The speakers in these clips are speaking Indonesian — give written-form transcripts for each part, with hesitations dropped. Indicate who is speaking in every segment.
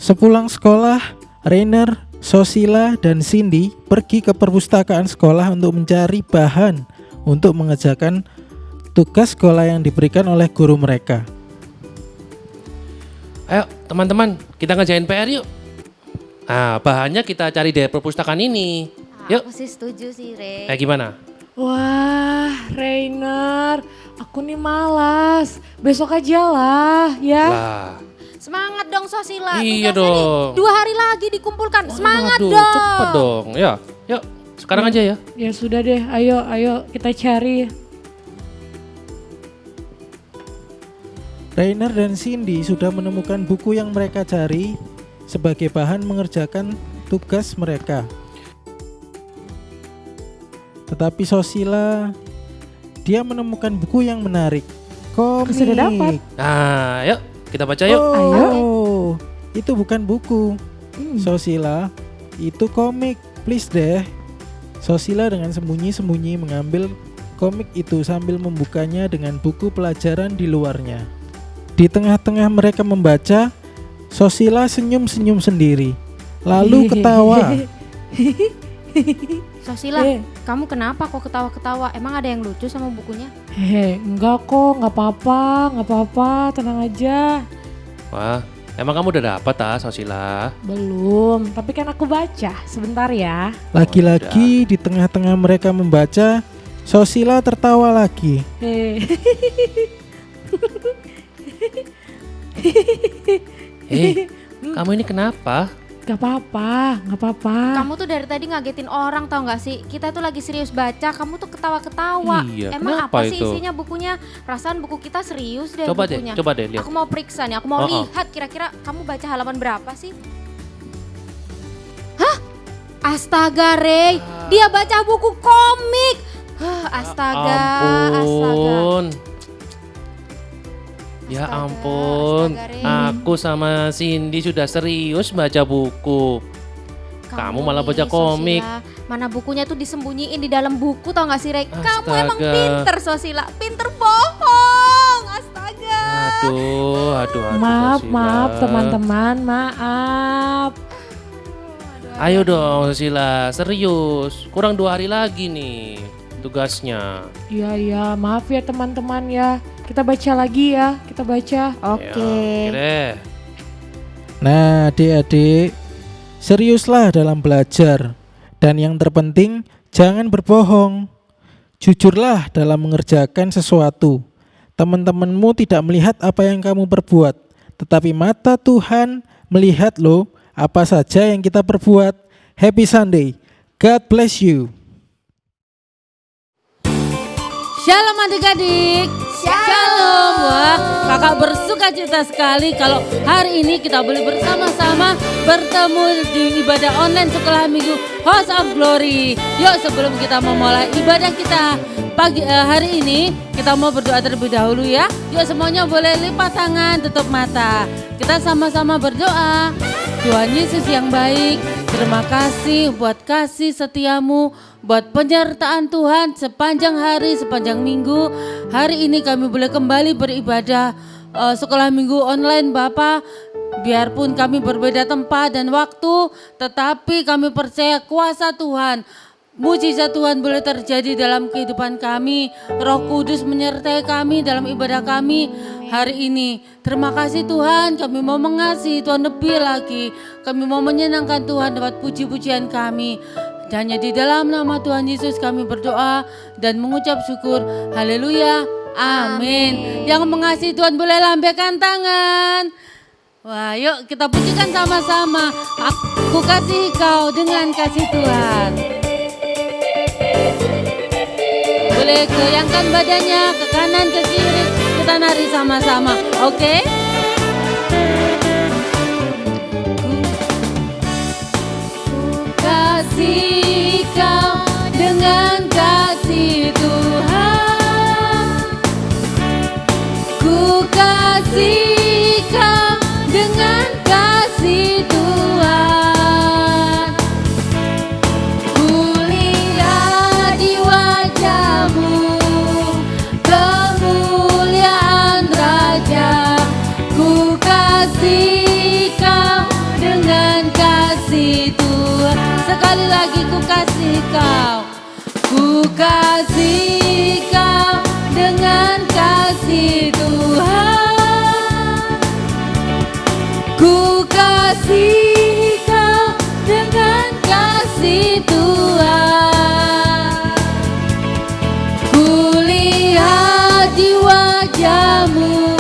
Speaker 1: Sepulang sekolah, Rainer, Sosila, dan Cindy pergi ke perpustakaan sekolah untuk mencari bahan untuk mengerjakan tugas sekolah yang diberikan oleh guru mereka.
Speaker 2: Ayo teman-teman, kita ngerjain PR yuk. Nah, bahannya kita cari dari perpustakaan ini. Yuk.
Speaker 3: Aku sih setuju sih, Re.
Speaker 2: Gimana?
Speaker 4: Wah, Rainer, aku nih malas. Besok aja lah, ya.
Speaker 2: Lah.
Speaker 3: Semangat dong Sosila.
Speaker 2: Iya
Speaker 3: Tugasnya
Speaker 2: dong.
Speaker 3: nih 2 hari lagi dikumpulkan. Semangat
Speaker 2: Aduh,
Speaker 3: dong.
Speaker 2: cepet dong. Ya, yuk. Sekarang aja ya.
Speaker 4: Ya sudah deh, ayo kita cari.
Speaker 1: Rainer dan Cindy sudah menemukan buku yang mereka cari sebagai bahan mengerjakan tugas mereka. Tetapi Sosila, dia menemukan buku yang menarik. Komik.
Speaker 4: Sudah dapat.
Speaker 2: Nah, yuk kita baca yuk.
Speaker 1: Oh, itu bukan buku. Sosila, itu komik. Please deh. Sosila dengan sembunyi-sembunyi mengambil komik itu sambil membukanya dengan buku pelajaran di luarnya. Di tengah-tengah mereka membaca, Sosila senyum-senyum sendiri, lalu ketawa.
Speaker 3: Sosila, kamu kenapa kok ketawa-ketawa? Emang ada yang lucu sama bukunya?
Speaker 4: Enggak kok, nggak apa-apa, tenang aja.
Speaker 2: Wah, emang kamu udah dapat Sosila?
Speaker 4: Belum, tapi kan aku baca, sebentar ya.
Speaker 1: Lagi-lagi di tengah-tengah mereka membaca, Sosila tertawa lagi.
Speaker 2: Kamu ini kenapa?
Speaker 4: Gak apa-apa.
Speaker 3: Kamu tuh dari tadi ngagetin orang tau gak sih? Kita tuh lagi serius baca, kamu tuh ketawa-ketawa.
Speaker 2: Iya,
Speaker 3: Emang
Speaker 2: kenapa
Speaker 3: apa sih
Speaker 2: itu?
Speaker 3: isinya bukunya? Perasaan buku kita serius deh
Speaker 2: Coba
Speaker 3: bukunya.
Speaker 2: deh lihat.
Speaker 3: Aku mau periksa nih, aku mau lihat kira-kira kamu baca halaman berapa sih? Hah? Astaga Rey, dia baca buku komik. Astaga.
Speaker 2: Ampun. Ya
Speaker 3: Astaga,
Speaker 2: ampun,
Speaker 3: astaga, Rey.
Speaker 2: aku sama Cindy sudah serius baca buku. Kamu malah baca komik.
Speaker 3: Sosila, mana bukunya tuh disembunyiin di dalam buku tau gak sih Rey? Kamu
Speaker 2: Astaga.
Speaker 3: emang pinter Sosila, pinter bohong. Astaga.
Speaker 2: Aduh.
Speaker 4: Maaf
Speaker 2: Sosila.
Speaker 4: teman-teman, maaf.
Speaker 2: Ayo dong Sosila, serius. Kurang 2 hari lagi nih tugasnya.
Speaker 4: Iya, maaf ya teman-teman ya. Kita baca lagi ya, kita baca.
Speaker 3: Oke.
Speaker 2: deh.
Speaker 1: Nah, adik-adik, seriuslah dalam belajar. Dan yang terpenting, jangan berbohong. Jujurlah dalam mengerjakan sesuatu. Teman-temanmu tidak melihat apa yang kamu perbuat, tetapi mata Tuhan melihat loh apa saja yang kita perbuat. Happy Sunday. God bless you.
Speaker 5: Shalom adik-adik. Shalom. Wah, kakak bersuka cita sekali kalau hari ini kita boleh bersama-sama bertemu di ibadah online sekolah minggu House of Glory. Yuk sebelum kita memulai ibadah kita hari ini, kita mau berdoa terlebih dahulu ya. Yuk semuanya boleh lipat tangan, tutup mata. Kita sama-sama berdoa. Tuhan Yesus yang baik, terima kasih buat kasih setiamu, buat penyertaan Tuhan sepanjang hari, sepanjang minggu. Hari ini kami boleh kembali beribadah sekolah minggu online Bapa. Biarpun kami berbeda tempat dan waktu, tetapi kami percaya kuasa Tuhan, mujizat Tuhan boleh terjadi dalam kehidupan kami. Roh Kudus menyertai kami dalam ibadah kami hari ini. Terima kasih Tuhan, kami mau mengasihi Tuhan lebih lagi. Kami mau menyenangkan Tuhan lewat puji-pujian kami. Dan hanya di dalam nama Tuhan Yesus kami berdoa dan mengucap syukur. Haleluya, amin. Yang mengasihi Tuhan boleh lambaikan tangan. Wah, yuk kita pujikan sama-sama. Aku kasih kau dengan kasih Tuhan. Boleh goyangkan badannya ke kanan ke kiri. Kita nari sama-sama, oke? Ku kasih kau dengan kasih Tuhan. Ku kasih kau dengan kasih Tuhan. Ku lihat di wajahmu kemuliaan Raja. Ku kasih kau kasih kau dengan kasih Tuhan. Ku kasih kau dengan kasih Tuhan. Ku lihat di wajahmu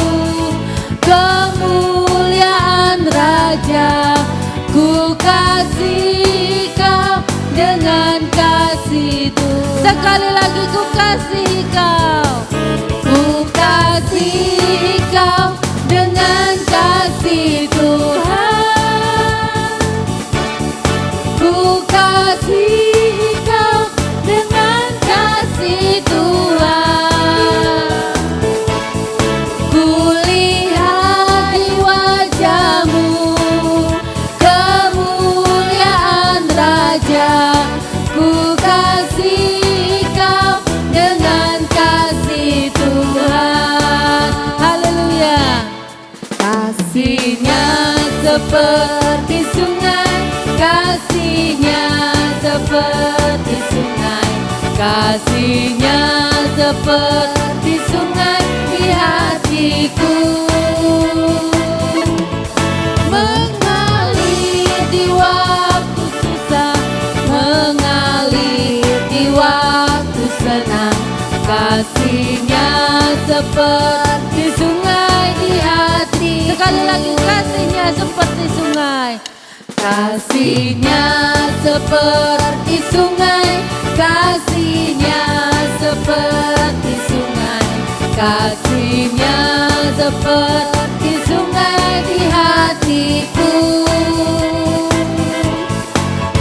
Speaker 5: kemuliaan Raja. Ku kasih kau dengan kasih Tuhan. Sekali lagi ku kasih kau. Ku kasih kau dengan kasih Tuhan. Ku kasih kau dengan kasih Tuhan. Ku lihat di wajahmu kemuliaan Raja. Ku kasih kau dengan kasih Tuhan. Haleluya. Kasihnya seperti sungai, kasihnya seperti sungai, kasihnya seperti sungai di hatiku. Mengalir di waktu susah, mengalir di waktu senang, kasihnya seperti sungai di hati. Sekali lagi, kasihnya seperti sungai. Kasihnya seperti sungai, kasihnya seperti sungai, kasihnya seperti sungai di hatiku.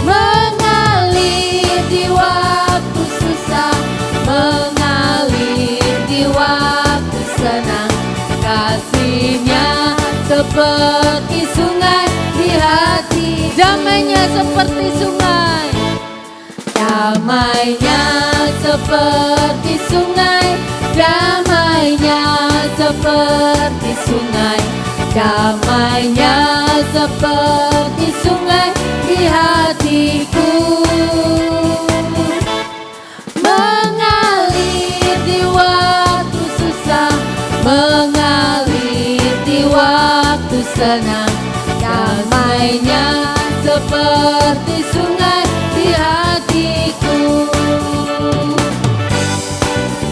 Speaker 5: Mengalir di waktu susah, mengalir di waktu senang, kasihnya seperti sungai di hati. Damainya seperti sungai, damainya seperti sungai, damainya seperti sungai, damainya seperti sungai di hatiku. Mengalir di waktu susah, mengalir di waktu senang, damainya seperti sungai di hatiku.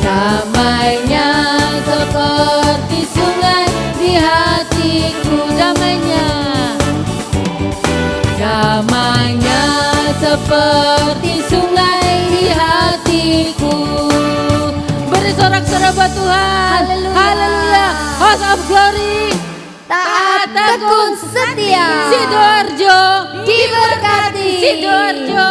Speaker 5: Damainya seperti sungai di hatiku. Damainya, damainya seperti sungai di hatiku. Beri sorak-sorai buat Tuhan. Haleluya. Host of glory,
Speaker 3: Taat tekun setia.
Speaker 5: Sidoarjo
Speaker 3: Diberkati.
Speaker 5: Sidoarjo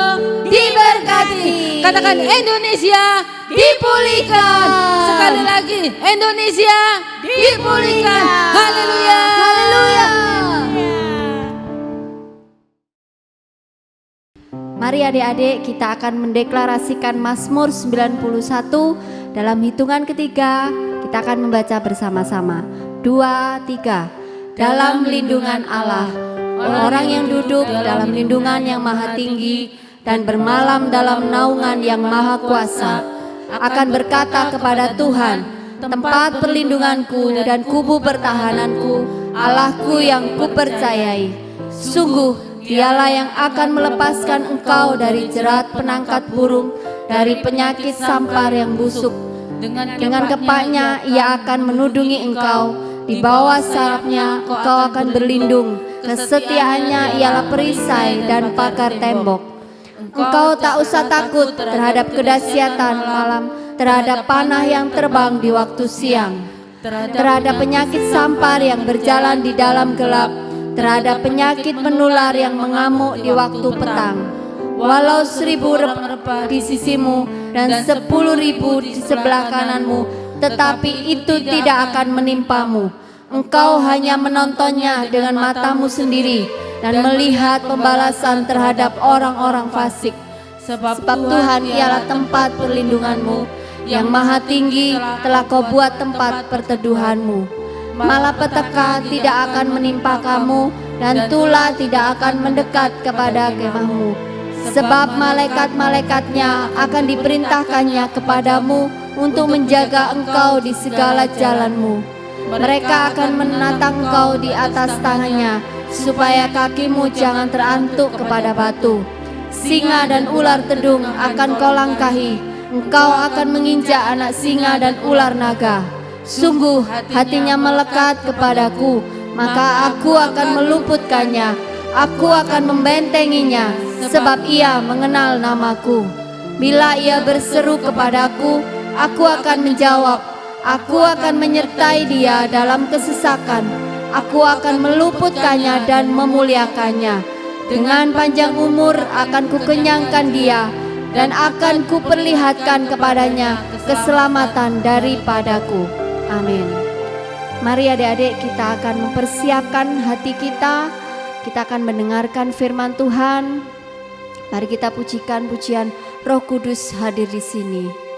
Speaker 3: Diberkati.
Speaker 5: Katakan Indonesia dipulihkan. Sekali lagi, Indonesia dipulihkan. Haleluya.
Speaker 3: Haleluya. Mari adik-adik kita akan mendeklarasikan Mazmur 91 dalam hitungan ketiga. Kita akan membaca bersama-sama. 2, 3. Dalam lindungan Allah, orang yang duduk dalam lindungan yang maha tinggi dan bermalam dalam naungan yang maha kuasa akan berkata kepada Tuhan, tempat perlindunganku dan kubu pertahananku, Allahku yang kupercayai. Sungguh dialah yang akan melepaskan engkau dari jerat penangkat burung, dari penyakit sampar yang busuk. Dengan kepaknya ia akan menudungi engkau, di bawah sayapnya engkau akan berlindung. Kesetiaannya ialah perisai dan pagar tembok. Engkau tak usah takut terhadap kedahsyatan malam, terhadap panah yang terbang di waktu siang, terhadap penyakit sampar yang berjalan di dalam gelap, terhadap penyakit menular yang mengamuk di waktu petang. Walau 1000 rempah di sisimu dan 10.000 di sebelah kananmu, tetapi itu tidak akan menimpamu. Engkau hanya menontonnya dengan matamu sendiri dan melihat pembalasan terhadap orang-orang fasik. Sebab Tuhan ialah tempat perlindunganmu, yang maha tinggi telah kau buat tempat perteduhanmu. Malapetaka tidak akan menimpa kamu dan tulah tidak akan mendekat kepada kemahmu. sebab malaikat-malaikatnya akan diperintahkannya kepadamu untuk menjaga engkau di segala jalanmu. Mereka akan menatang engkau di atas tangannya, supaya kakimu jangan terantuk kepada batu. Singa dan ular tedung akan kau langkahi, engkau akan menginjak anak singa dan ular naga. Sungguh hatinya melekat kepadaku, maka aku akan meluputkannya, aku akan membentenginya, sebab ia mengenal namaku. Bila ia berseru kepadaku, aku akan menjawab, aku akan menyertai dia dalam kesesakan, aku akan meluputkannya dan memuliakannya. Dengan panjang umur akan kukenyangkan dia, dan akan kuperlihatkan kepadanya keselamatan daripadaku. Amin. Mari adik-adik, kita akan mempersiapkan hati kita. Kita akan mendengarkan firman Tuhan. Mari kita pujikan pujian Roh Kudus hadir di sini.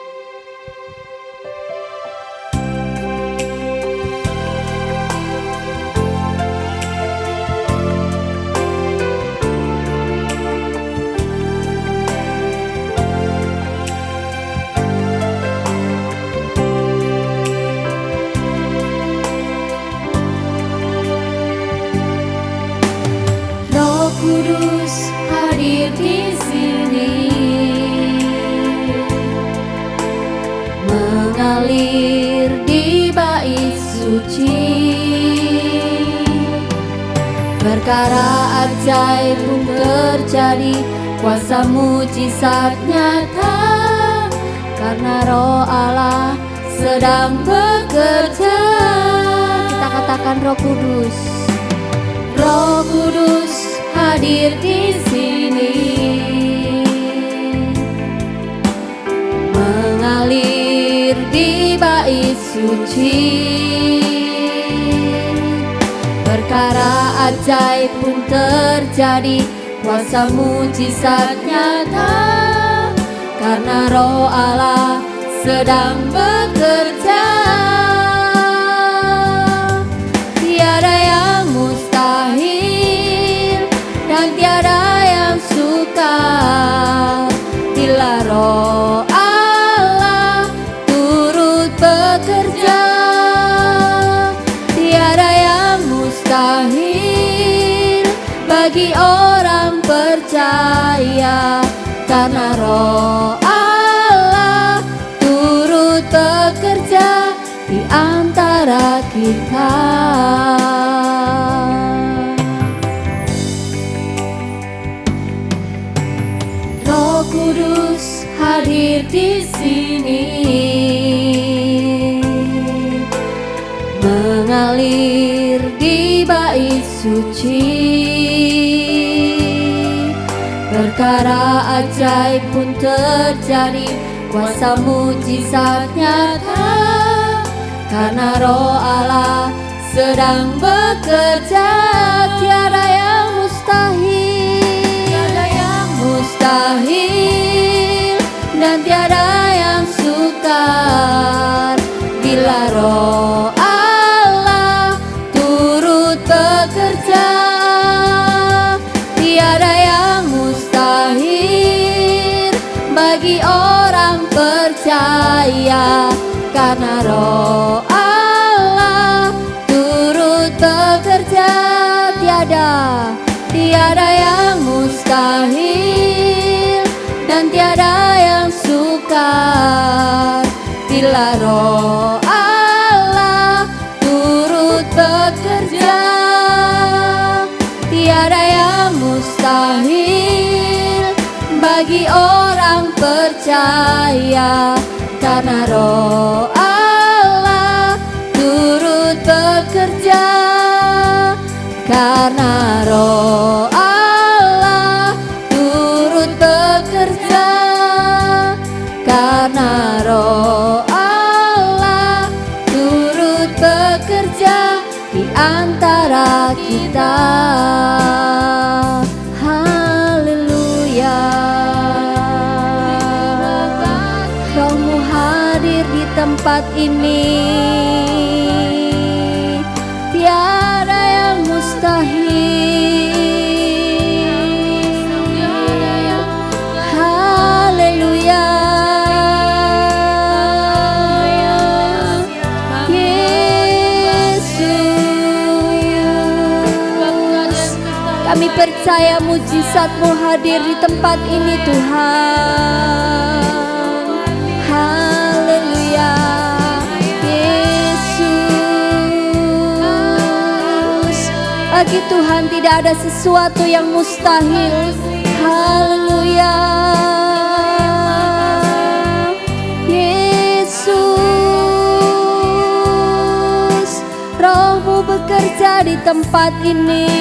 Speaker 3: Kudus hadir di sini, mengalir di bait suci. Perkara ajaib pun terjadi, kuasa mujizat nyata, karena Roh Allah sedang bekerja. Kita katakan Roh Kudus. Roh Kudus hadir di sini, mengalir di bait suci. Perkara ajaib pun terjadi, kuasa mujizat nyata, karena Roh Allah sedang bekerja. Tiada yang mustahil dan tiada yang sukar, bila Roh Allah turut bekerja. Tiada yang mustahil bagi orang percaya, karena Roh Allah turut bekerja di antara kita. Roh Kudus hadir di sini, mengalir di bait suci. Perkara ajaib pun terjadi, kuasa mujizat nyata, karena Roh Allah sedang bekerja. Tiada yang mustahil dan tiada yang sukar, bila Roh Allah turut bekerja. Tiada yang mustahil bagi orang percaya, karena Roh Allah turut bekerja. Tiada yang mustahil dan tiada yang sukar, bila Roh Allah turut bekerja. Tiada yang mustahil bagi orang percaya, karena Roh Allah turut bekerja. Karena Roh Allah turut bekerja, karena Roh Allah turut bekerja di antara kita. Haleluya. Roh-Mu hadir di tempat ini. Tiada yang mustahil Kami percaya mujizat-Mu hadir di tempat ini Tuhan. Haleluya. Yesus, bagi Tuhan tidak ada sesuatu yang mustahil. Haleluya. Yesus, Roh-Mu bekerja di tempat ini,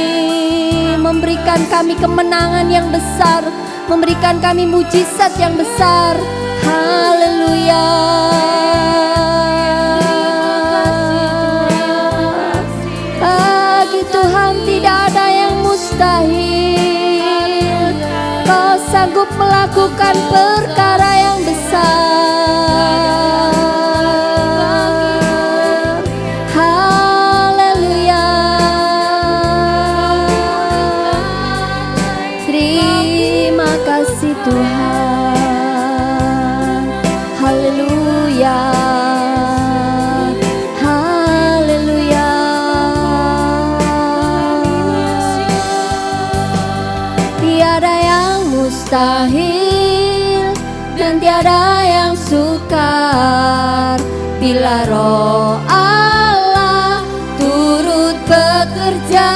Speaker 3: memberikan kami kemenangan yang besar, memberikan kami mujizat yang besar. Haleluya. Bagi Tuhan tidak ada yang mustahil. Kau sanggup melakukan perkara yang besar. Haleluya. Terima kasih Tuhan. Haleluya. Haleluya. Tiada yang mustahil dan tiada yang sukar bila Roh Allah turut bekerja.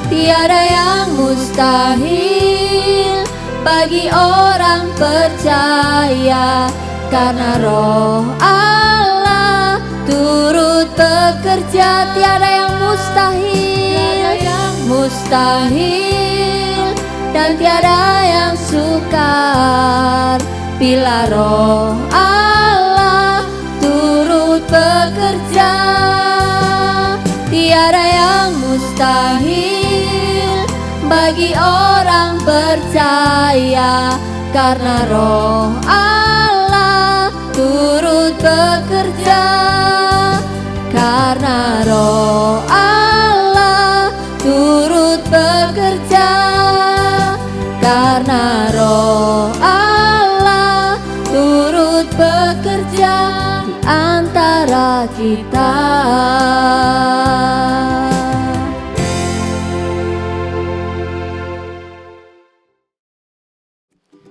Speaker 3: Tiada yang mustahil bagi orang percaya, karena Roh Allah turut bekerja. Tiada yang mustahil, mustahil dan tiada yang sukar bila Roh Allah turut bekerja. Tiada yang mustahil bagi orang percaya, karena Roh Allah turut bekerja. Karena Roh Allah turut bekerja. Karena Roh Allah turut bekerja di antara kita.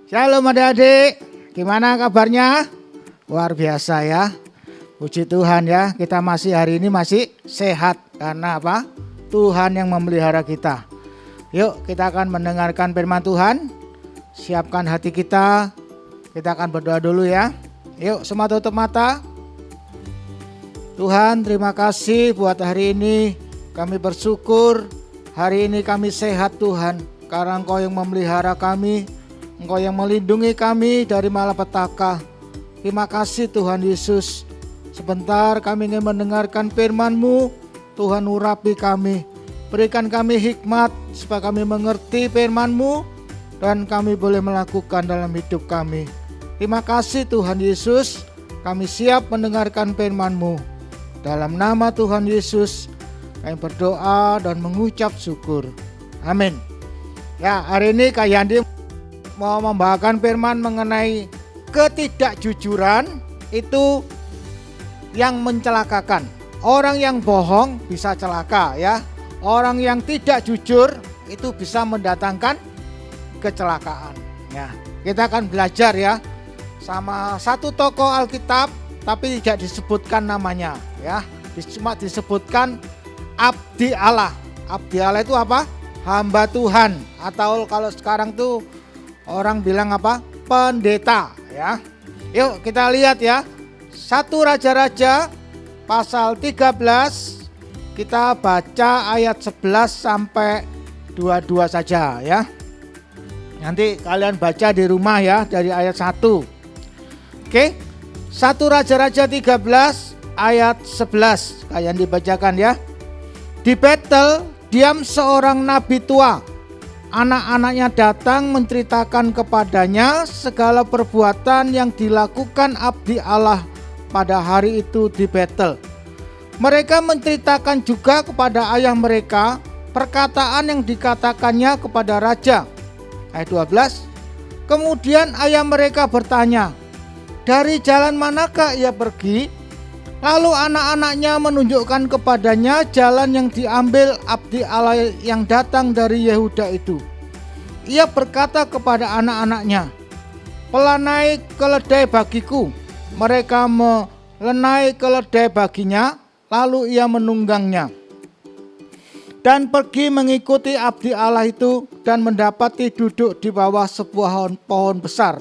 Speaker 6: Shalom adik-adik, gimana kabarnya? Luar biasa ya. Puji Tuhan ya, kita masih hari ini masih sehat. Karena apa? Tuhan yang memelihara kita. Yuk kita akan mendengarkan firman Tuhan. Siapkan hati kita. Kita akan berdoa dulu ya. Yuk semua tutup mata. Tuhan, terima kasih buat hari ini. Kami bersyukur hari ini kami sehat Tuhan. Karena Engkau yang memelihara kami, Engkau yang melindungi kami dari malapetaka. Terima kasih Tuhan Yesus. Sebentar kami ingin mendengarkan firman-Mu. Tuhan urapi kami. Berikan kami hikmat supaya kami mengerti firman-Mu dan kami boleh melakukan dalam hidup kami. Terima kasih Tuhan Yesus. Kami siap mendengarkan firman-Mu. Dalam nama Tuhan Yesus kami berdoa dan mengucap syukur. Amin. Ya, hari ini Kak Yandi mau membawakan firman mengenai ketidakjujuran itu yang mencelakakan. Orang yang bohong bisa celaka ya. Orang yang tidak jujur itu bisa mendatangkan kecelakaan. Ya, kita akan belajar ya sama satu tokoh Alkitab tapi tidak disebutkan namanya ya. Cuma disebutkan abdi Allah. Abdi Allah itu apa? Hamba Tuhan, atau kalau sekarang tuh orang bilang apa? Pendeta ya. Yuk kita lihat ya. 1 Raja-Raja pasal 13. Kita baca ayat 11 sampai 22 saja ya. Nanti kalian baca di rumah ya dari ayat 1. Oke. 1 Raja-Raja 13 ayat 11. Kalian dibacakan ya. Di Betel diam seorang nabi tua. Anak-anaknya datang menceritakan kepadanya segala perbuatan yang dilakukan abdi Allah pada hari itu di Betel. Mereka menceritakan juga kepada ayah mereka perkataan yang dikatakannya kepada raja. Ayat 12. Kemudian ayah mereka bertanya, dari jalan manakah ia pergi? Lalu anak-anaknya menunjukkan kepadanya jalan yang diambil abdi Allah yang datang dari Yehuda itu. Ia berkata kepada anak-anaknya, "Pelanai keledai bagiku." Mereka melenai keledai baginya, lalu ia menunggangnya dan pergi mengikuti abdi Allah itu dan mendapati duduk di bawah sebuah pohon besar.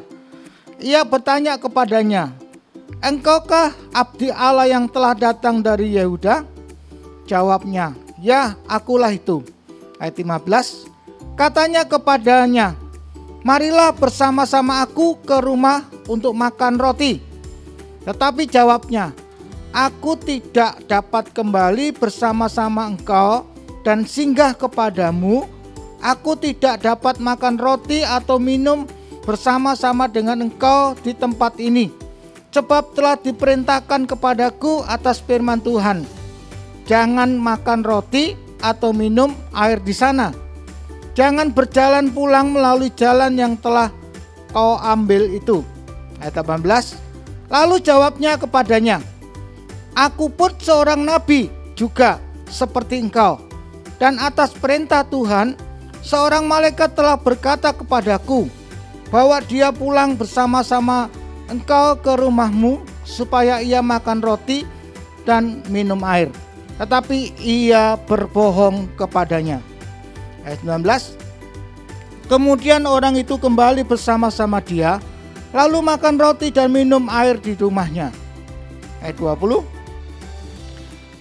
Speaker 6: Ia bertanya kepadanya, "Engkaukah abdi Allah yang telah datang dari Yehuda?" Jawabnya, "Ya, akulah itu." Ayat 15, katanya kepadanya, "Marilah bersama-sama aku ke rumah untuk makan roti." Tetapi jawabnya, "Aku tidak dapat kembali bersama-sama engkau dan singgah kepadamu. Aku tidak dapat makan roti atau minum bersama-sama dengan engkau di tempat ini. Sebab telah diperintahkan kepadaku atas firman Tuhan, jangan makan roti atau minum air di sana. Jangan berjalan pulang melalui jalan yang telah kau ambil itu." Ayat 18, lalu jawabnya kepadanya, "Aku pun seorang nabi juga seperti engkau. Dan atas perintah Tuhan, seorang malaikat telah berkata kepadaku, bahwa dia pulang bersama-sama engkau ke rumahmu supaya ia makan roti dan minum air." Tetapi ia berbohong kepadanya. Ayat 19, kemudian orang itu kembali bersama-sama dia, lalu makan roti dan minum air di rumahnya. Ayat 20,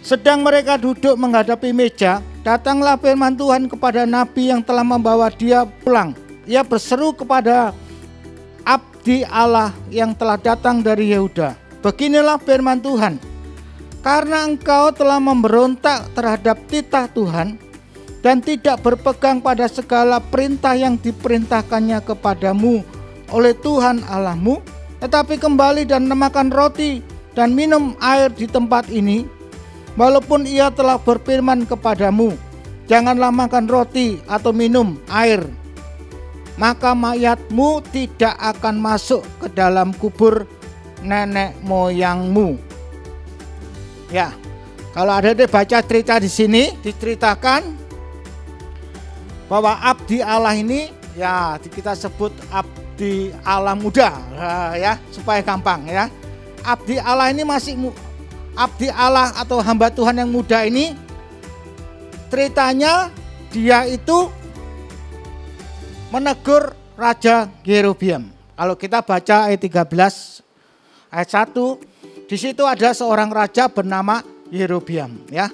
Speaker 6: sedang mereka duduk menghadapi meja, datanglah firman Tuhan kepada nabi yang telah membawa dia pulang. Ia berseru kepada abdi Allah yang telah datang dari Yehuda, "Beginilah firman Tuhan, karena engkau telah memberontak terhadap titah Tuhan dan tidak berpegang pada segala perintah yang diperintahkannya kepadamu oleh Tuhan Allahmu, tetapi kembali dan memakan roti dan minum air di tempat ini, walaupun ia telah berfirman kepadamu, janganlah makan roti atau minum air, maka mayatmu tidak akan masuk ke dalam kubur nenek moyangmu." Ya, kalau ada baca cerita di sini diceritakan bahwa abdi Allah ini, ya kita sebut abdi Allah muda, ya supaya gampang ya. Abdi Allah ini abdi Allah atau hamba Tuhan yang muda ini, ceritanya dia itu menegur Raja Yerobeam. Kalau kita baca ayat 13 ayat 1, di situ ada seorang raja bernama Yerobeam ya.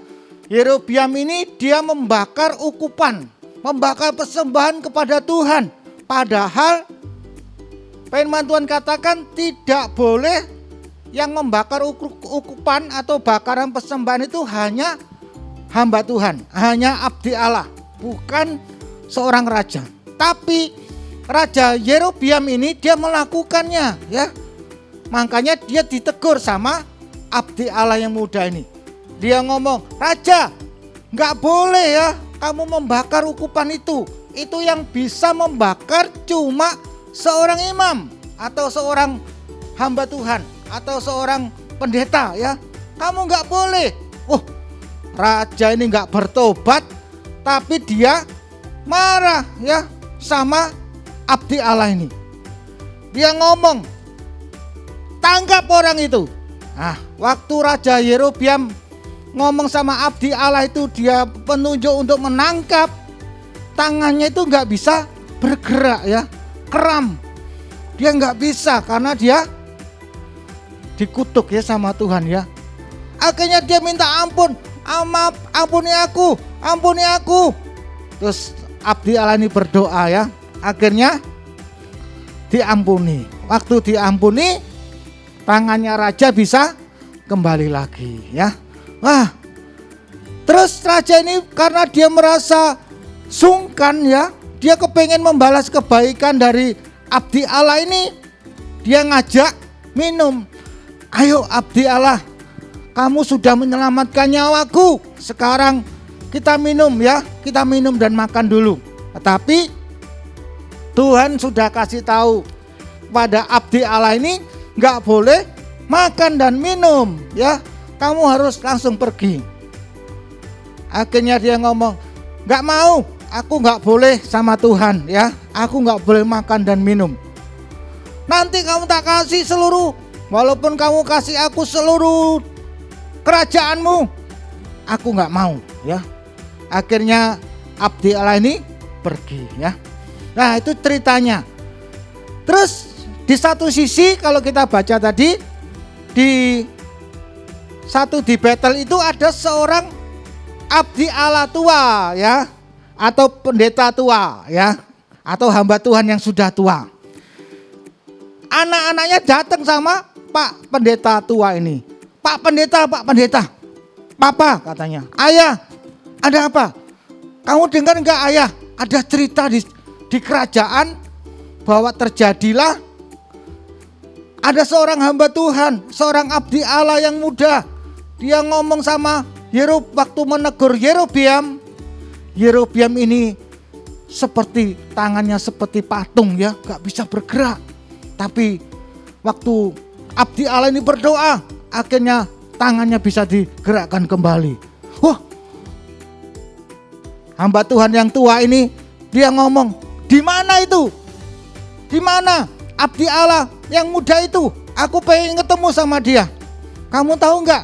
Speaker 6: Yerobeam ini dia membakar ukupan, membakar persembahan kepada Tuhan. Padahal firman Tuhan katakan tidak boleh yang membakar ukupan atau bakaran persembahan itu hanya hamba Tuhan, hanya abdi Allah, bukan seorang raja. Tapi Raja Yerobeam ini dia melakukannya ya. Makanya dia ditegur sama abdi Allah yang muda ini. Dia ngomong, "Raja, nggak boleh ya kamu membakar ukupan itu. Itu yang bisa membakar cuma seorang imam atau seorang hamba Tuhan atau seorang pendeta ya. Kamu nggak boleh." Raja ini nggak bertobat, tapi dia marah ya sama abdi Allah ini. Dia ngomong, "Tangkap orang itu." Nah, waktu Raja Yerobeam ngomong sama abdi Allah itu, dia penunjuk untuk menangkap, tangannya itu nggak bisa bergerak ya, kram. Dia nggak bisa karena dia dikutuk ya sama Tuhan ya. Akhirnya dia minta ampun, "Ampuni aku." Terus abdi Allah ini berdoa ya, akhirnya diampuni. Waktu diampuni, tangannya raja bisa kembali lagi ya. Wah, terus raja ini karena dia merasa sungkan ya, dia kepengen membalas kebaikan dari abdi Allah ini, dia ngajak minum. "Ayo abdi Allah, kamu sudah menyelamatkan nyawaku, sekarang kita minum ya, kita minum dan makan dulu." Tetapi Tuhan sudah kasih tahu pada abdi Allah ini nggak boleh makan dan minum ya. kamu harus langsung pergi. Akhirnya dia ngomong, gak mau, aku gak boleh sama Tuhan ya. Aku gak boleh makan dan minum. Nanti kamu tak kasih seluruh, walaupun kamu kasih aku seluruh kerajaanmu, aku gak mau ya. Akhirnya abdi Allah ini pergi ya. Nah itu ceritanya. Terus di satu sisi kalau kita baca tadi, di Betel itu ada seorang abdi Allah tua ya, atau pendeta tua ya, atau hamba Tuhan yang sudah tua. Anak-anaknya datang sama Pak Pendeta tua ini. Pak Pendeta, Papa katanya, ayah, ada apa? Kamu dengar enggak ayah? Ada cerita di kerajaan bahwa terjadilah ada seorang hamba Tuhan, seorang abdi Allah yang muda. Dia ngomong sama waktu menegur Yerobeam. Yerobeam ini seperti tangannya seperti patung ya, gak bisa bergerak. Tapi waktu abdi Allah ini berdoa, akhirnya tangannya bisa digerakkan kembali. Wah, hamba Tuhan yang tua ini dia ngomong, di mana itu? Di mana abdi Allah yang muda itu? Aku pengen ketemu sama dia. Kamu tahu nggak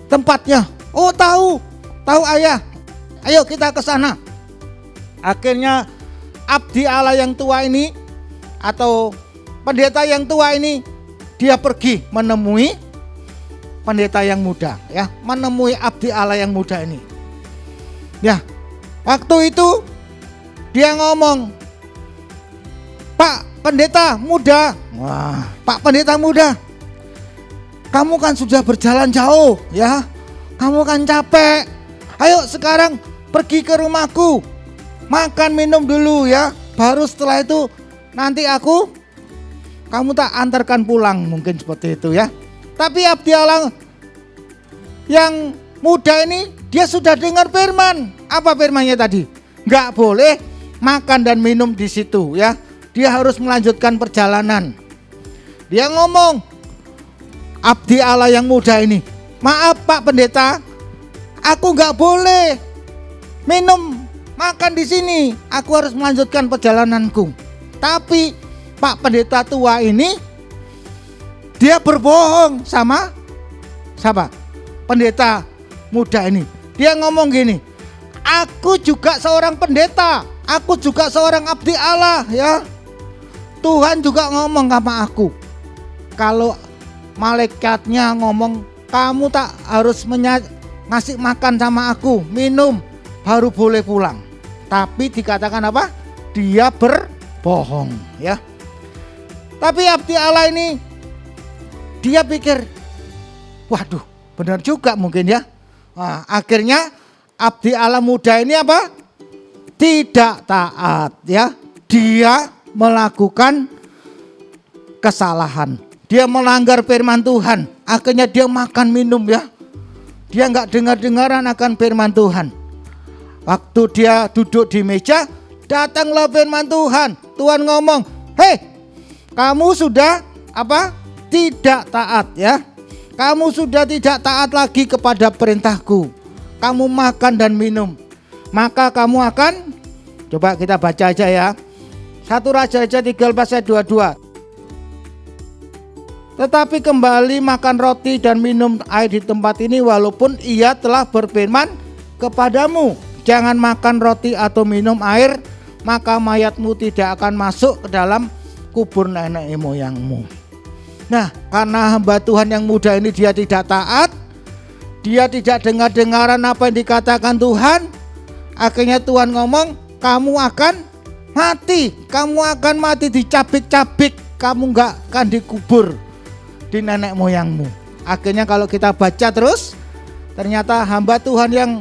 Speaker 6: tempatnya? Oh tahu ayah. Ayo kita ke sana. Akhirnya abdi Allah yang tua ini atau pendeta yang tua ini dia pergi menemui pendeta yang muda ya, menemui abdi Allah yang muda ini. Ya, waktu itu dia ngomong, Pak Pendeta muda, wah, Pak Pendeta muda, kamu kan sudah berjalan jauh ya, kamu kan capek. Ayo sekarang pergi ke rumahku, makan minum dulu ya, baru setelah itu nanti kamu tak antarkan pulang, mungkin seperti itu ya. Tapi abdi Allah yang muda ini dia sudah dengar firman. Apa firmannya tadi? Nggak boleh makan dan minum di situ ya. Dia harus melanjutkan perjalanan. Dia ngomong, abdi Allah yang muda ini, maaf Pak Pendeta, aku nggak boleh minum makan di sini. Aku harus melanjutkan perjalananku. Tapi Pak Pendeta tua ini dia berbohong sama siapa? Pendeta muda ini. Dia ngomong gini, aku juga seorang pendeta, aku juga seorang abdi Allah ya. Tuhan juga ngomong sama aku, kalau malaikatnya ngomong kamu tak harus ngasih makan sama aku, minum, baru boleh pulang. Tapi dikatakan apa? Dia berbohong ya. Tapi abdi Allah ini dia pikir, waduh benar juga mungkin ya. Nah, akhirnya abdi Allah muda ini apa? Tidak taat ya. Dia melakukan kesalahan. Dia melanggar firman Tuhan. Akhirnya dia makan minum ya. Dia nggak dengar-dengaran akan firman Tuhan. Waktu dia duduk di meja, datanglah firman Tuhan. Tuhan ngomong, hei, kamu sudah apa? Tidak taat ya. Kamu sudah tidak taat lagi kepada perintahku. Kamu makan dan minum, maka kamu akan, coba kita baca aja ya. 1 Raja 13 ayat 22. Tetapi kembali makan roti dan minum air di tempat ini, walaupun ia telah berfirman kepadamu, jangan makan roti atau minum air, maka mayatmu tidak akan masuk ke dalam kubur nenek moyangmu. Nah, karena hamba Tuhan yang muda ini dia tidak taat, dia tidak dengar-dengaran apa yang dikatakan Tuhan. Akhirnya Tuhan ngomong, kamu akan mati dicabik-cabik, kamu nggak akan dikubur di nenek moyangmu. Akhirnya kalau kita baca terus, ternyata hamba Tuhan yang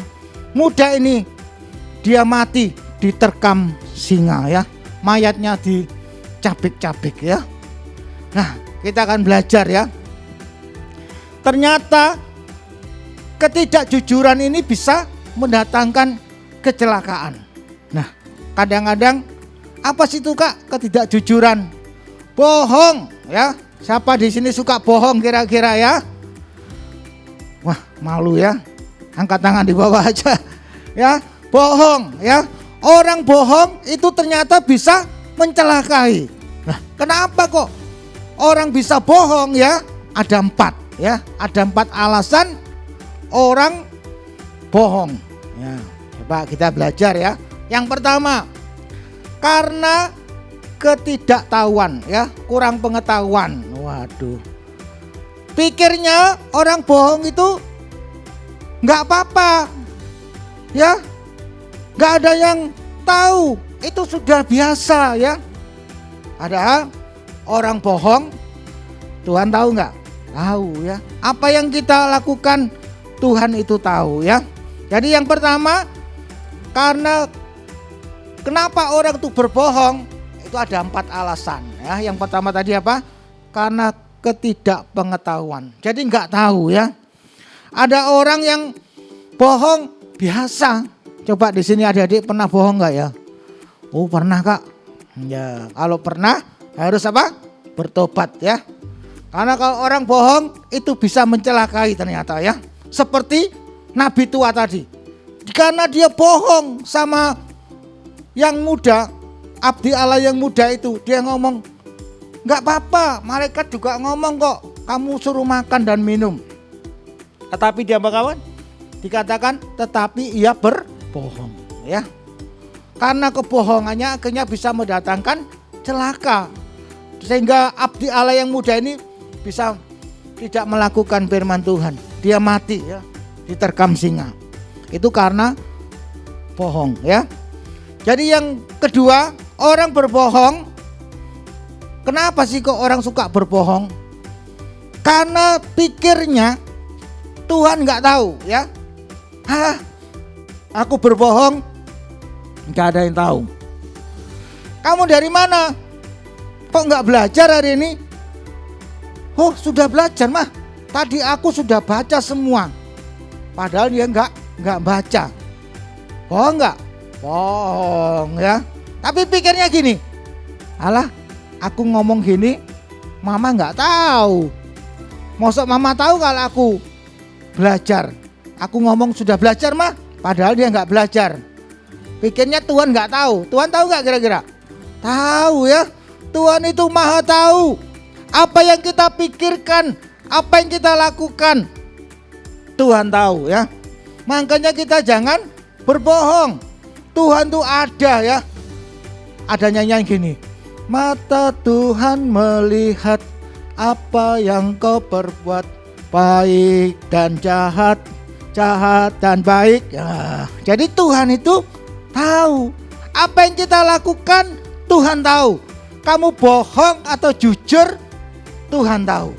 Speaker 6: muda ini dia mati diterkam singa ya, mayatnya dicabik-cabik ya. Nah, kita akan belajar ya. Ternyata ketidakjujuran ini bisa mendatangkan kecelakaan. Nah, kadang-kadang apa sih itu Kak ketidakjujuran? Bohong ya. Siapa di sini suka bohong kira-kira ya? Wah, malu ya. Angkat tangan di bawah aja. Ya, bohong ya. Orang bohong itu ternyata bisa mencelakai. Nah, kenapa kok orang bisa bohong ya? Ada 4 ya. Ada 4 alasan orang bohong. Ya, coba kita belajar ya. Yang pertama, karena ketidaktahuan ya, kurang pengetahuan. Waduh. Pikirnya orang bohong itu nggak apa-apa. Ya. Nggak ada yang tahu. Itu sudah biasa ya. Padahal orang bohong, Tuhan tahu nggak? Tahu ya. Apa yang kita lakukan Tuhan itu tahu ya. Jadi yang pertama, karena kenapa orang itu berbohong? Itu ada 4 alasan ya. Yang pertama tadi apa? Karena ketidakpengetahuan. Jadi nggak tahu ya. Ada orang yang bohong biasa. Coba di sini adik-adik pernah bohong nggak ya? Oh pernah Kak. Ya kalau pernah harus apa? Bertobat ya. Karena kalau orang bohong itu bisa mencelakai ternyata ya. Seperti Nabi tua tadi. Karena dia bohong sama yang muda, abdi Allah yang muda itu, dia ngomong, nggak apa-apa, malaikat juga ngomong kok, kamu suruh makan dan minum. Tetapi dia kawan, dikatakan tetapi ia berbohong ya. Karena kebohongannya akhirnya bisa mendatangkan celaka. Sehingga abdi Allah yang muda ini bisa tidak melakukan firman Tuhan. Dia mati ya, diterkam singa. Itu karena bohong ya. Jadi yang kedua, orang berbohong. Kenapa sih kok orang suka berbohong? Karena pikirnya Tuhan nggak tahu ya. Aku berbohong, nggak ada yang tahu. Kamu dari mana? Kok nggak belajar hari ini? Oh sudah belajar mah. Tadi aku sudah baca semua. Padahal dia nggak baca. Bohong nggak? Bohong ya. Tapi pikirnya gini, alah aku ngomong gini, mama nggak tahu. Masa mama tahu kalau aku belajar? Aku ngomong sudah belajar mah, padahal dia nggak belajar. Pikirnya Tuhan nggak tahu. Tuhan tahu nggak kira-kira? Tahu ya. Tuhan itu maha tahu. Apa yang kita pikirkan, apa yang kita lakukan, Tuhan tahu ya. Makanya kita jangan berbohong. Tuhan tuh ada ya. Ada nyanyian gini. Mata Tuhan melihat apa yang kau perbuat, baik dan jahat, jahat dan baik. Ya, jadi Tuhan itu tahu. Apa yang kita lakukan Tuhan tahu. Kamu bohong atau jujur Tuhan tahu.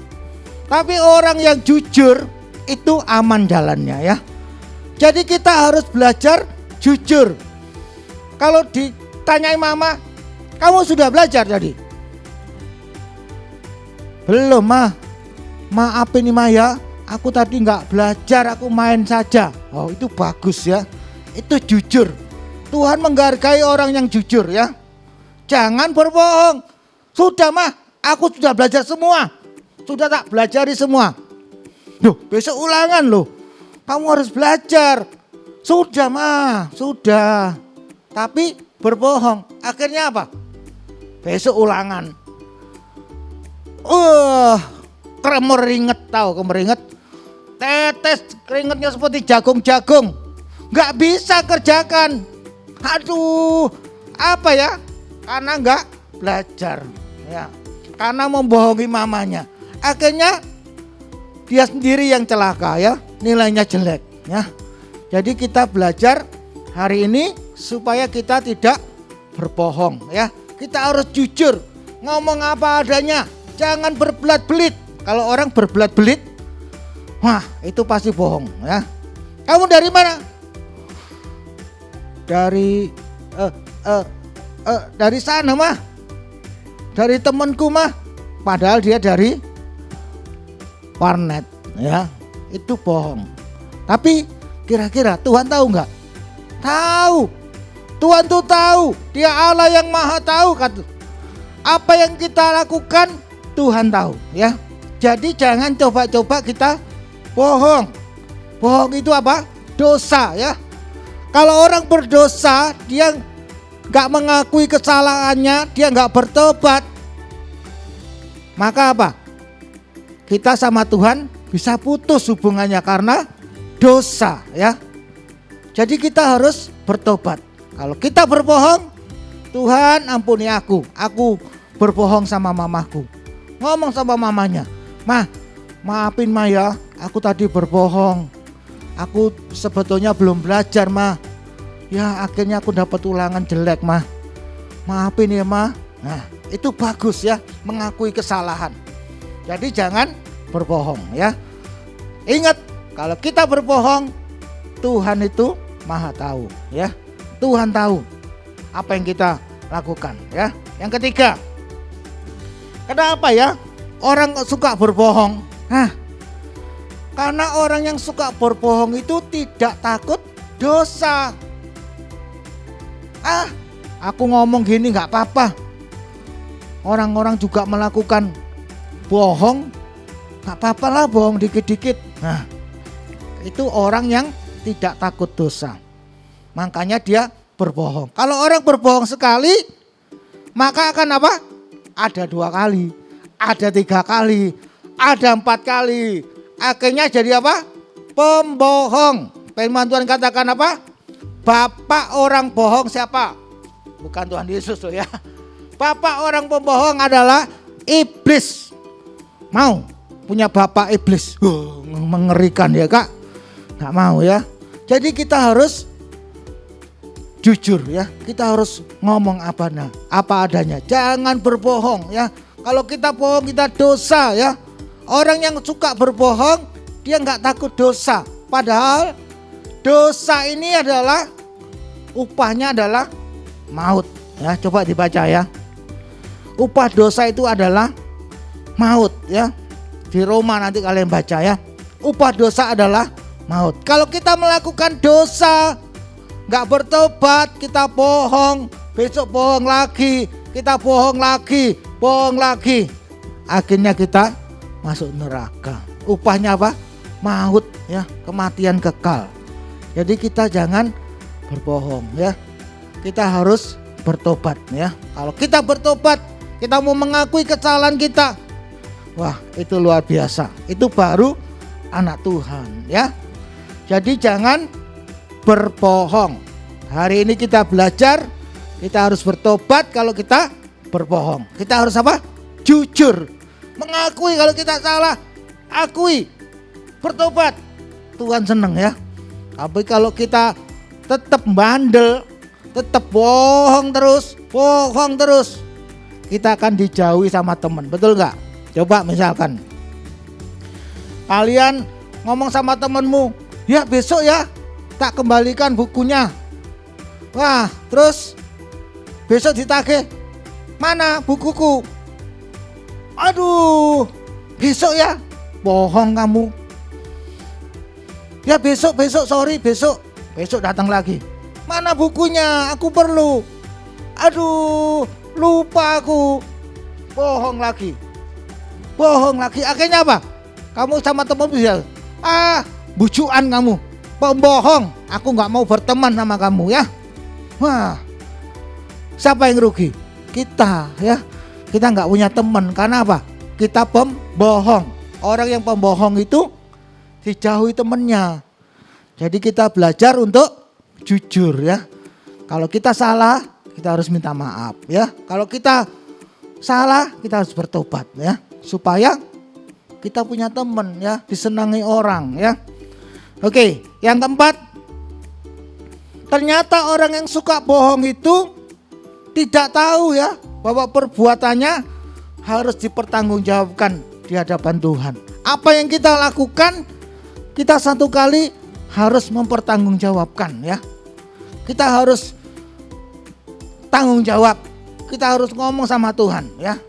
Speaker 6: Tapi orang yang jujur itu aman jalannya ya. Jadi kita harus belajar jujur. Kalau ditanyai mama, kamu sudah belajar tadi? Belum mah. Maaf ini Maya, aku tadi nggak belajar, aku main saja. Oh itu bagus ya. Itu jujur. Tuhan menghargai orang yang jujur ya. Jangan berbohong. Sudah mah, aku sudah belajar semua. Sudah tak belajari semua. Loh, besok ulangan loh. Kamu harus belajar. Sudah mah, sudah. Tapi berbohong. Akhirnya apa? Besok ulangan. Kemeringet tahu kemeringet. Tetes keringetnya seperti jagung-jagung. Nggak bisa kerjakan. Aduh, apa ya? Karena nggak belajar. Ya, karena membohongi mamanya. Akhirnya dia sendiri yang celaka ya, nilainya jelek ya. Jadi kita belajar hari ini supaya kita tidak berbohong ya. Kita harus jujur, ngomong apa adanya, jangan berbelat-belit. Kalau orang berbelat-belit, wah itu pasti bohong ya. Kamu dari mana? Dari sana mah, dari temanku mah, padahal dia dari warnet ya, itu bohong. Tapi kira-kira Tuhan tahu nggak? Tahu. Tuhan tuh tahu. Dia Allah yang maha tahu kan. Apa yang kita lakukan Tuhan tahu ya. Jadi jangan coba-coba kita bohong. Bohong itu apa? Dosa ya. Kalau orang berdosa, dia nggak mengakui kesalahannya, dia nggak bertobat, maka apa? Kita sama Tuhan bisa putus hubungannya karena dosa ya. Jadi kita harus bertobat. Kalau kita berbohong, Tuhan ampuni aku berbohong sama mamaku. Ngomong sama mamanya, "Mah, maafin Ma ya, aku tadi berbohong. Aku sebetulnya belum belajar Ma. Ya akhirnya aku dapat ulangan jelek Ma. Maafin ya Ma." Nah itu bagus ya, mengakui kesalahan. Jadi jangan berbohong ya. Ingat, kalau kita berbohong, Tuhan itu Maha tahu ya. Tuhan tahu apa yang kita lakukan ya. Yang ketiga, kenapa ya orang suka berbohong? Nah, karena orang yang suka berbohong itu tidak takut dosa. Aku ngomong gini nggak apa-apa. Orang-orang juga melakukan bohong, nggak apa-apa lah bohong dikit-dikit. Nah, itu orang yang tidak takut dosa. Makanya dia berbohong. Kalau orang berbohong sekali, maka akan apa? Ada 2 kali, ada 3 kali, ada 4 kali. Akhirnya jadi apa? Pembohong. Firman Tuhan katakan apa? Bapak orang bohong siapa? Bukan Tuhan Yesus loh ya. Bapak orang pembohong adalah iblis. Mau punya bapak iblis? Mengerikan ya Kak. Nggak mau ya. Jadi kita harus jujur ya. Kita harus ngomong apa adanya. Jangan berbohong ya. Kalau kita bohong kita dosa ya. Orang yang suka berbohong dia nggak takut dosa. Padahal dosa ini adalah upahnya adalah maut ya. Coba dibaca ya. Upah dosa itu adalah maut ya. Di Roma nanti kalian baca ya. Upah dosa adalah maut. Kalau kita melakukan dosa, nggak bertobat, kita bohong, besok bohong lagi, kita bohong lagi, akhirnya kita masuk neraka. Upahnya apa? Maut ya, kematian kekal. Jadi kita jangan berbohong ya. Kita harus bertobat ya. Kalau kita bertobat, kita mau mengakui kesalahan kita, wah itu luar biasa. Itu baru anak Tuhan ya. Jadi jangan berbohong. Hari ini kita belajar, kita harus bertobat kalau kita berbohong. Kita harus apa? Jujur. Mengakui kalau kita salah, akui. Bertobat. Tuhan senang ya. Tapi kalau kita tetap bandel, tetap bohong terus, kita akan dijauhi sama teman. Betul nggak? Coba misalkan kalian ngomong sama temanmu, ya besok ya tak kembalikan bukunya. Wah terus besok ditagih, mana bukuku? Aduh besok ya, bohong kamu. Ya besok sorry besok datang lagi. Mana bukunya? Aku perlu. Aduh lupa aku. Bohong lagi. Akhirnya apa? Kamu sama teman bisa bujukan kamu, pembohong. Aku nggak mau berteman sama kamu ya. Wah, siapa yang rugi? Kita ya. Kita nggak punya teman karena apa? Kita pembohong. Orang yang pembohong itu dijauhi temannya. Jadi kita belajar untuk jujur ya. Kalau kita salah, kita harus minta maaf ya. Kalau kita salah, kita harus bertobat ya. Supaya kita punya teman ya, disenangi orang ya. Oke, yang keempat, ternyata orang yang suka bohong itu tidak tahu ya bahwa perbuatannya harus dipertanggungjawabkan di hadapan Tuhan. Apa yang kita lakukan, kita satu kali harus mempertanggungjawabkan ya. Kita harus tanggung jawab. Kita harus ngomong sama Tuhan ya.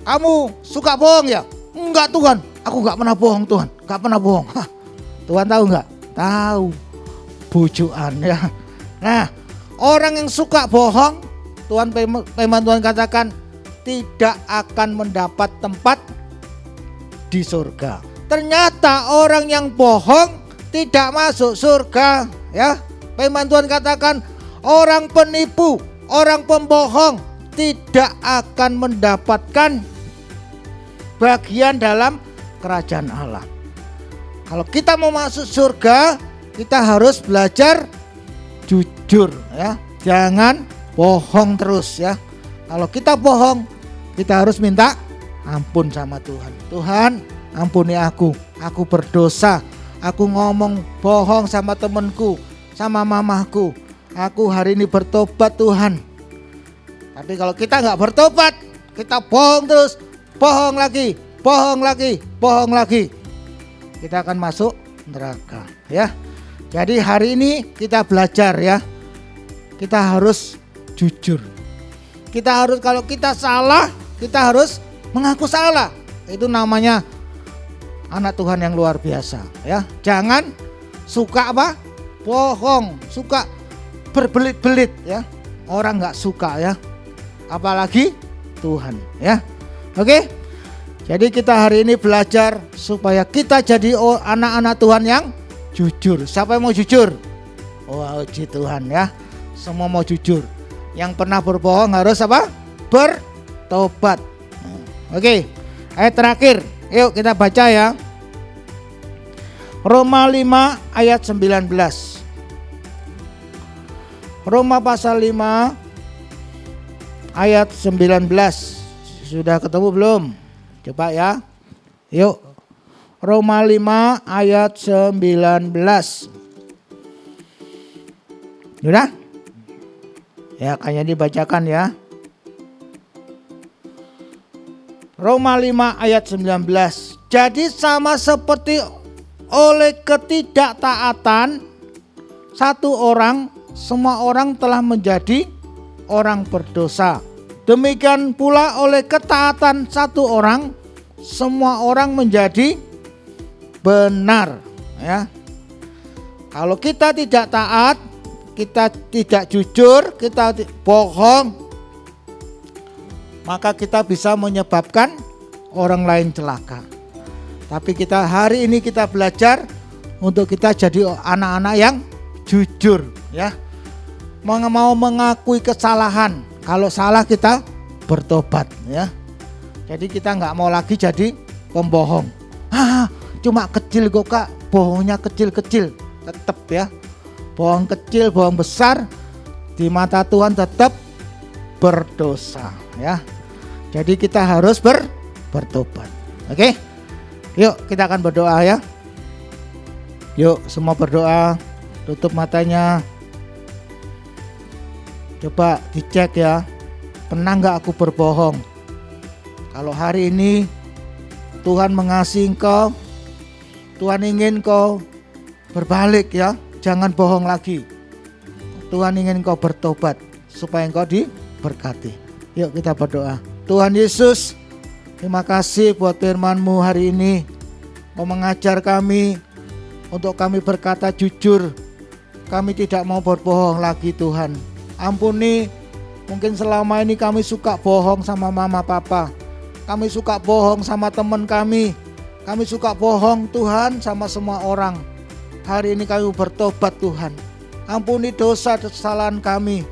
Speaker 6: Kamu suka bohong ya? Enggak Tuhan, aku enggak pernah bohong Tuhan, enggak pernah bohong. Tuhan tahu enggak? Tahu. Bujukan ya. Nah, orang yang suka bohong, firman Tuhan katakan tidak akan mendapat tempat di surga. Ternyata orang yang bohong tidak masuk surga, ya. Firman Tuhan katakan orang penipu, orang pembohong tidak akan mendapatkan bagian dalam kerajaan Allah. Kalau kita mau masuk surga, kita harus belajar jujur, ya. Jangan bohong terus, ya. Kalau kita bohong, kita harus minta ampun sama Tuhan. Tuhan, ampuni aku berdosa. Aku ngomong bohong sama temanku, sama mamaku. Aku hari ini bertobat Tuhan. Tapi kalau kita nggak bertobat, kita bohong terus, bohong lagi, kita akan masuk neraka, ya. Jadi hari ini kita belajar, ya. Kita harus jujur. Kita harus, kalau kita salah, kita harus mengaku salah. Itu namanya anak Tuhan yang luar biasa, ya. Jangan suka apa? Bohong, suka berbelit-belit, ya. Orang nggak suka, ya. Apalagi Tuhan, ya. Oke. Jadi kita hari ini belajar supaya kita jadi anak-anak Tuhan yang jujur. Siapa yang mau jujur? Oh, puji Tuhan, ya. Semua mau jujur. Yang pernah berbohong harus apa? Bertobat. Oke. Ayat terakhir. Yuk kita baca, ya. Roma 5 ayat 19. Roma pasal 5 ayat 19. Sudah ketemu belum? Coba, ya. Yuk. Roma 5 ayat 19. Sudah? Ya, kayaknya dibacakan, ya. Roma 5 ayat 19. Jadi sama seperti oleh ketidaktaatan satu orang, semua orang telah menjadi orang berdosa. Demikian pula oleh ketaatan satu orang, semua orang menjadi benar, ya. Kalau kita tidak taat, kita tidak jujur, kita bohong, maka kita bisa menyebabkan orang lain celaka. Tapi kita hari ini kita belajar untuk kita jadi anak-anak yang jujur, ya. Mau mengakui kesalahan. Kalau salah kita bertobat, ya. Jadi kita nggak mau lagi jadi pembohong. Cuma kecil kok Kak, bohongnya kecil-kecil. Tetap, ya. Bohong kecil, bohong besar di mata Tuhan tetap berdosa, ya. Jadi kita harus bertobat. Oke? Yuk kita akan berdoa, ya. Yuk semua berdoa. Tutup matanya. Coba dicek, ya. Pernah gak aku berbohong? Kalau hari ini Tuhan mengasihi engkau, Tuhan ingin kau berbalik, ya. Jangan bohong lagi. Tuhan ingin kau bertobat supaya engkau diberkati. Yuk kita berdoa. Tuhan Yesus, terima kasih buat firman-Mu hari ini. Kau mengajar kami untuk kami berkata jujur. Kami tidak mau berbohong lagi, Tuhan. Ampuni, mungkin selama ini kami suka bohong sama mama papa. Kami suka bohong sama teman kami. Kami suka bohong, Tuhan, sama semua orang. Hari ini kami bertobat, Tuhan. Ampuni dosa kesalahan kami.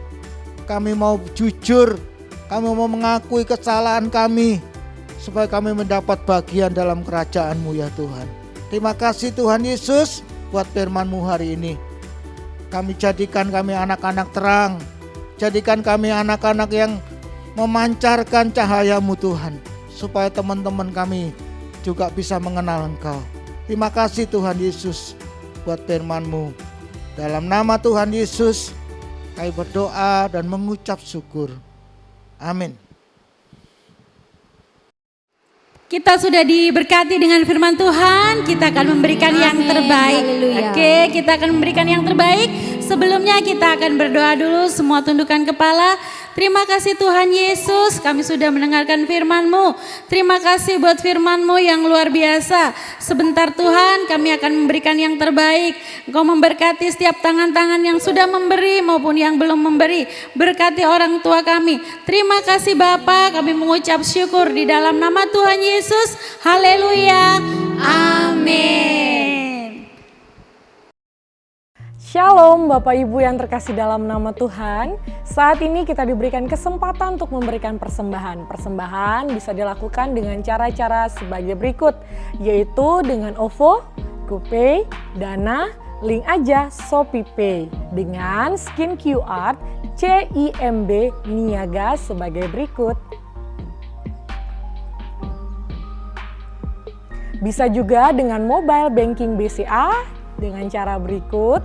Speaker 6: Kami mau jujur. Kami mau mengakui kesalahan kami. Supaya kami mendapat bagian dalam kerajaan-Mu, ya Tuhan. Terima kasih Tuhan Yesus buat firman-Mu hari ini. Kami jadikan kami anak-anak terang. Jadikan kami anak-anak yang memancarkan cahaya-Mu, Tuhan. Supaya teman-teman kami juga bisa mengenal Engkau. Terima kasih Tuhan Yesus buat firman-Mu. Dalam nama Tuhan Yesus kami berdoa dan mengucap syukur. Amin.
Speaker 5: Kita sudah diberkati dengan firman Tuhan, kita akan memberikan yang terbaik.
Speaker 3: Haleluya.
Speaker 5: Oke, kita akan memberikan yang terbaik. Sebelumnya kita akan berdoa dulu, semua tundukkan kepala. Terima kasih Tuhan Yesus, kami sudah mendengarkan firman-Mu. Terima kasih buat firman-Mu yang luar biasa. Sebentar Tuhan, kami akan memberikan yang terbaik. Engkau memberkati setiap tangan-tangan yang sudah memberi maupun yang belum memberi. Berkati orang tua kami. Terima kasih Bapa, kami mengucap syukur di dalam nama Tuhan Yesus. Haleluya. Amin.
Speaker 4: Shalom Bapak Ibu yang terkasih dalam nama Tuhan. Saat ini kita diberikan kesempatan untuk memberikan persembahan. Persembahan bisa dilakukan dengan cara-cara sebagai berikut, yaitu dengan OVO, GoPay, Dana, link aja ShopeePay dengan scan QR CIMB Niaga sebagai berikut. Bisa juga dengan mobile banking BCA dengan cara berikut.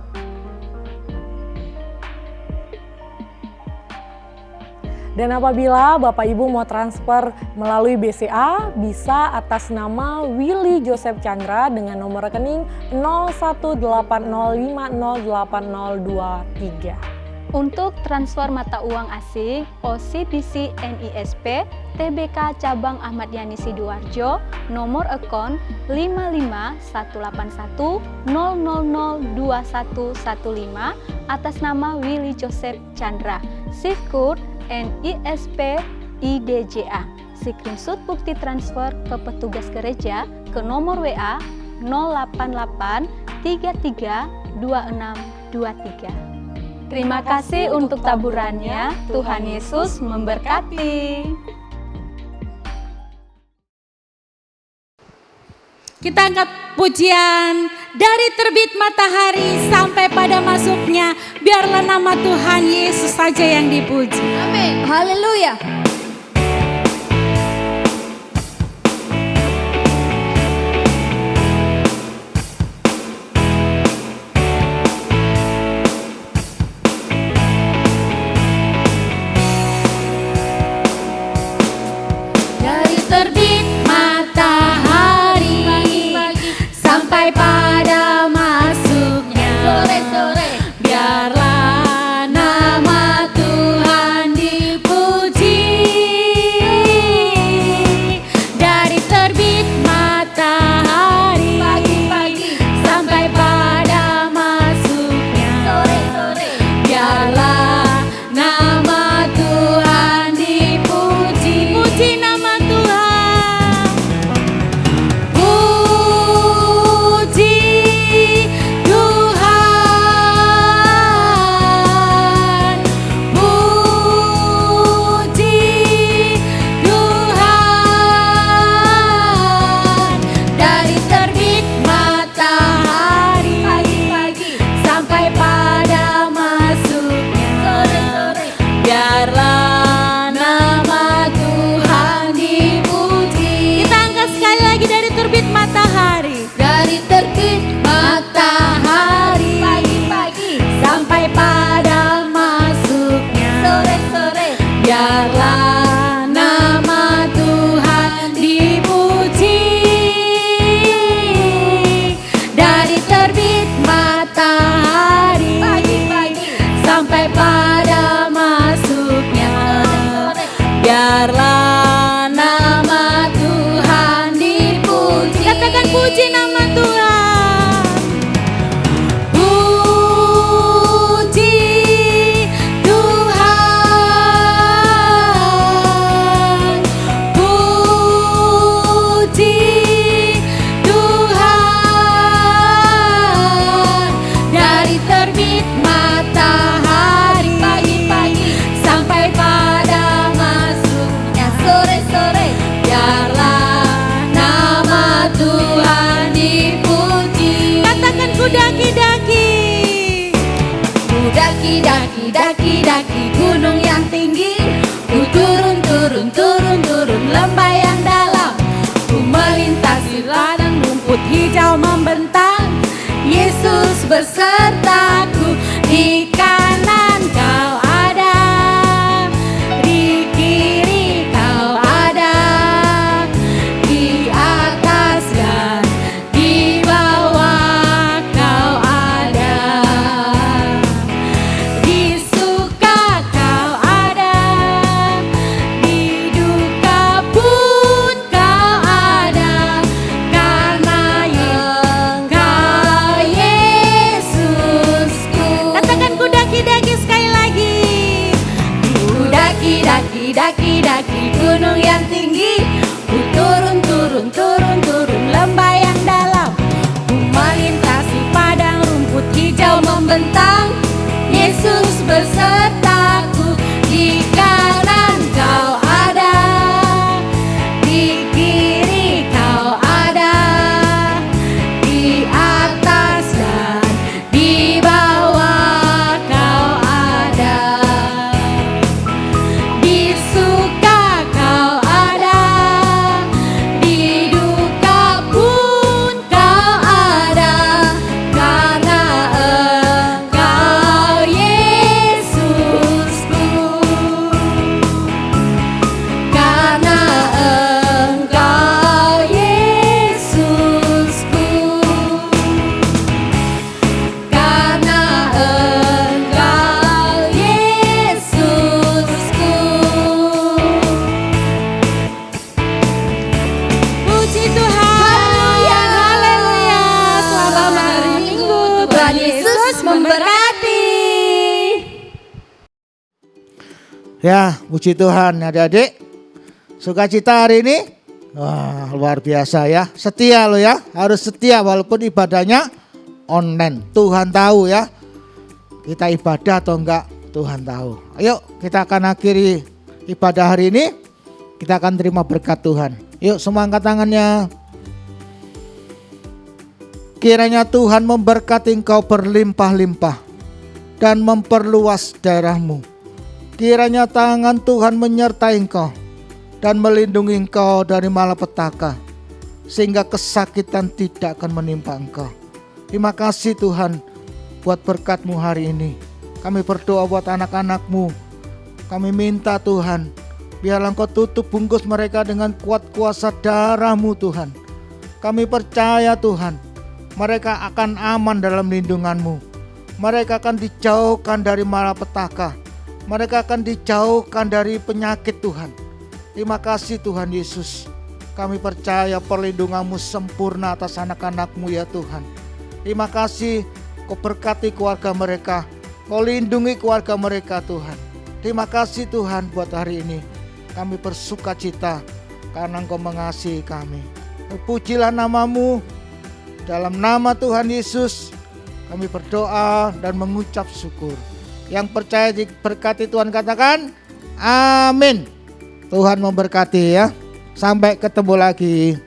Speaker 4: Dan apabila Bapak Ibu mau transfer melalui BCA, bisa atas nama Willy Joseph Chandra dengan nomor rekening 0180508023.
Speaker 7: Untuk transfer mata uang asing, OCBC NISP, TBK Cabang Ahmad Yani Sidoarjo, nomor akun 55181000115 atas nama Willy Joseph Chandra, SIF code NISP IDJA. Screenshot bukti transfer ke petugas gereja ke nomor WA 088 33 2623. Terima kasih untuk taburannya. Tuhan Yesus memberkati.
Speaker 5: Kita angkat pujian dari terbit matahari sampai pada masuknya. Biarlah nama Tuhan Yesus saja yang dipuji.
Speaker 3: Amin. Haleluya.
Speaker 5: Dari terbit matahari sampai pada masuknya.
Speaker 3: Sore-sore.
Speaker 5: Biarlah nama Tuhan dipuji. Dari terbit matahari sampai pada masuknya.
Speaker 3: Sore-sore.
Speaker 5: Biarlah nama Tuhan dipuji. Puji nama Tuhan. Puji Tuhan. Puji Tuhan. Dari terbit matahari sampai pada masuknya. Biarlah nama Tuhan dipuji. Kita angkat sekali lagi dari terbit matahari. Dari terbit matahari sampai pada masuknya.
Speaker 3: Sore-sore.
Speaker 5: Biarlah nama Tuhan dipuji. Dari terbit matahari sampai pada masuknya. Biarlah nama Tuhan dipuji. Katakan puji nama Tuhan. Puji Tuhan. Puji Tuhan. Dari terbit matahari sampai pada masuknya. Sore-sore. Biarlah nama Tuhan dipuji. Katakan ku daki-daki. Ku daki-daki gunung yang tinggi. Ku turun lembah yang dalam. Ku melintasi ladang rumput hijau membentang. Yesus bersertaku. Di kanan kau ada, di kiri kau ada, di atas dan di bawah kau ada, di suka kau ada, di duka pun kau ada, karena Engkau Yesusku. Katakan ku daki-daki sekali lagi. Ku daki-daki gunung yang tinggi. Ku turun lembah yang dalam. Ku melintasi padang rumput hijau membentang.
Speaker 3: Yesus bersertaku, di kanan kau ada, di kiri kau ada, di atas dan di bawah kau ada, di suka kau ada, di duka pun kau ada, karena Engkau Yesusku, karena Engkau Yesusku, karena Engkau Yesusku. Puji Tuhan, haleluya, selamat hari Minggu, Tuhan Yesus memberkati.
Speaker 6: Ya, puji Tuhan adik-adik. Sukacita hari ini, wah luar biasa ya. Setia lo ya, harus setia walaupun ibadahnya online. Tuhan tahu ya, kita ibadah atau enggak, Tuhan tahu. Ayo kita akan akhiri ibadah hari ini, kita akan terima berkat Tuhan. Yuk semua angkat tangannya. Kiranya Tuhan memberkati engkau berlimpah-limpah dan memperluas daerahmu. Kiranya tangan Tuhan menyertai engkau dan melindungi engkau dari malapetaka, sehingga kesakitan tidak akan menimpa engkau. Terima kasih Tuhan buat berkat-Mu hari ini. Kami berdoa buat anak-anak-Mu. Kami minta Tuhan, biarlah Engkau tutup bungkus mereka dengan kuat kuasa darah-Mu Tuhan. Kami percaya Tuhan, mereka akan aman dalam lindungan-Mu. Mereka akan dijauhkan dari malapetaka. Mereka akan dijauhkan dari penyakit Tuhan. Terima kasih Tuhan Yesus. Kami percaya perlindungan-Mu sempurna atas anak-anak-Mu ya Tuhan. Terima kasih Kau berkati keluarga mereka. Kau lindungi keluarga mereka Tuhan. Terima kasih Tuhan buat hari ini. Kami bersuka cita karena Engkau mengasihi kami. Terpujilah nama-Mu. Dalam nama Tuhan Yesus kami berdoa dan mengucap syukur. Yang percaya diberkati Tuhan katakan amin. Tuhan memberkati ya. Sampai ketemu lagi.